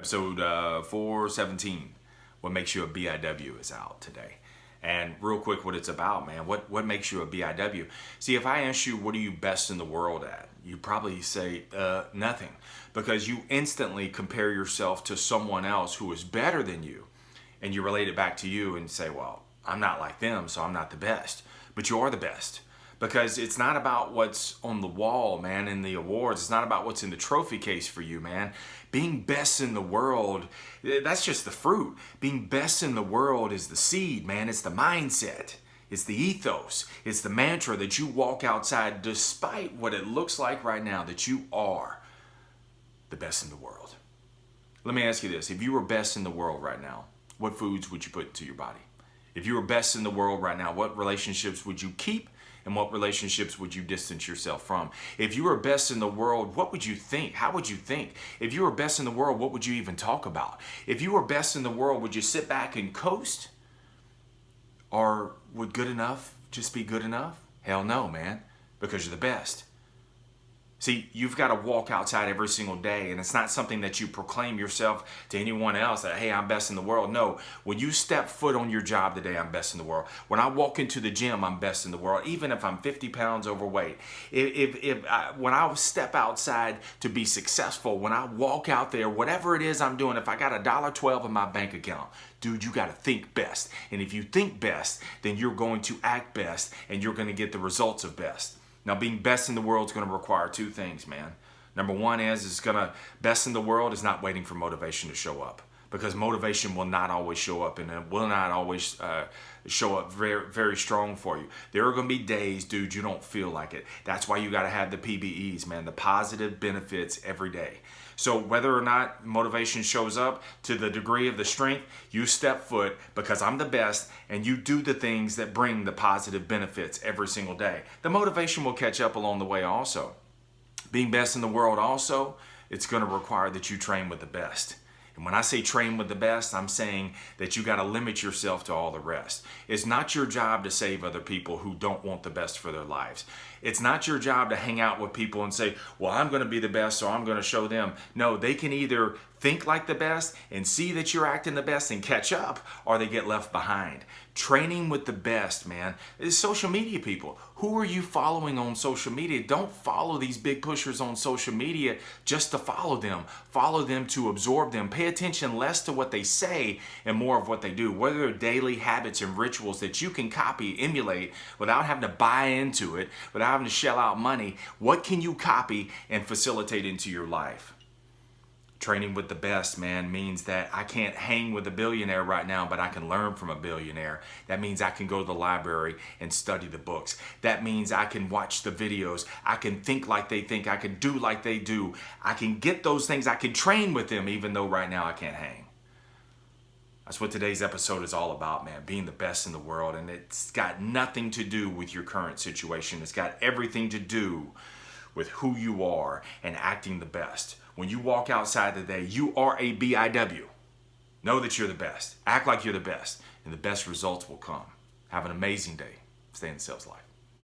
Episode 417, What Makes You a BIW is out today. And real quick, what it's about, man, what makes you a BIW? See, if I ask you, what are you best in the world at? You probably say, nothing. Because you instantly compare yourself to someone else who is better than you. And you relate it back to you and say, well, I'm not like them, so I'm not the best. But you are the best. Because it's not about what's on the wall, man, in the awards. It's not about what's in the trophy case for you, man. Being best in the world, that's just the fruit. Being best in the world is the seed, man. It's the mindset. It's the ethos. It's the mantra that you walk outside despite what it looks like right now, that you are the best in the world. Let me ask you this. If you were best in the world right now, what foods would you put into your body? If you were best in the world right now, what relationships would you keep? And what relationships would you distance yourself from? If you were best in the world, what would you think? How would you think? If you were best in the world, what would you even talk about? If you were best in the world, would you sit back and coast? Or would good enough just be good enough? Hell no, man, because you're the best. See, you've got to walk outside every single day, and it's not something that you proclaim yourself to anyone else that, hey, I'm best in the world. No, when you step foot on your job today, I'm best in the world. When I walk into the gym, I'm best in the world, even if I'm 50 pounds overweight. When I step outside to be successful, when I walk out there, whatever it is I'm doing, if I got $1.12 in my bank account, dude, you got to think best. And if you think best, then you're going to act best, and you're going to get the results of best. Now, being best in the world is going to require two things, man. Number one is best in the world is not waiting for motivation to show up, because motivation will not always show up, and it will not always show up very, very strong for you. There are going to be days, dude, you don't feel like it. That's why you got to have the PBEs, man, the positive benefits every day. So whether or not motivation shows up, to the degree of the strength, you step foot because I'm the best, and you do the things that bring the positive benefits every single day. The motivation will catch up along the way also. Being best in the world also, it's going to require that you train with the best. And when I say train with the best, I'm saying that you got to limit yourself to all the rest. It's not your job to save other people who don't want the best for their lives. It's not your job to hang out with people and say, well, I'm going to be the best, so I'm going to show them. No, they can either think like the best and see that you're acting the best and catch up, or they get left behind. Training with the best, man, is social media people. Who are you following on social media? Don't follow these big pushers on social media just to follow them. Follow them to absorb them. Pay attention less to what they say and more of what they do. What are their daily habits and rituals that you can copy, emulate, without having to buy into it, without having to shell out money? What can you copy and facilitate into your life? Training with the best, man, means that I can't hang with a billionaire right now, but I can learn from a billionaire. That means I can go to the library and study the books. That means I can watch the videos. I can think like they think. I can do like they do. I can get those things. I can train with them, even though right now I can't hang. That's what today's episode is all about, man, being the best in the world. And it's got nothing to do with your current situation. It's got everything to do with who you are and acting the best. When you walk outside today, you are a BIW. Know that you're the best. Act like you're the best, and the best results will come. Have an amazing day. Stay in the sales life.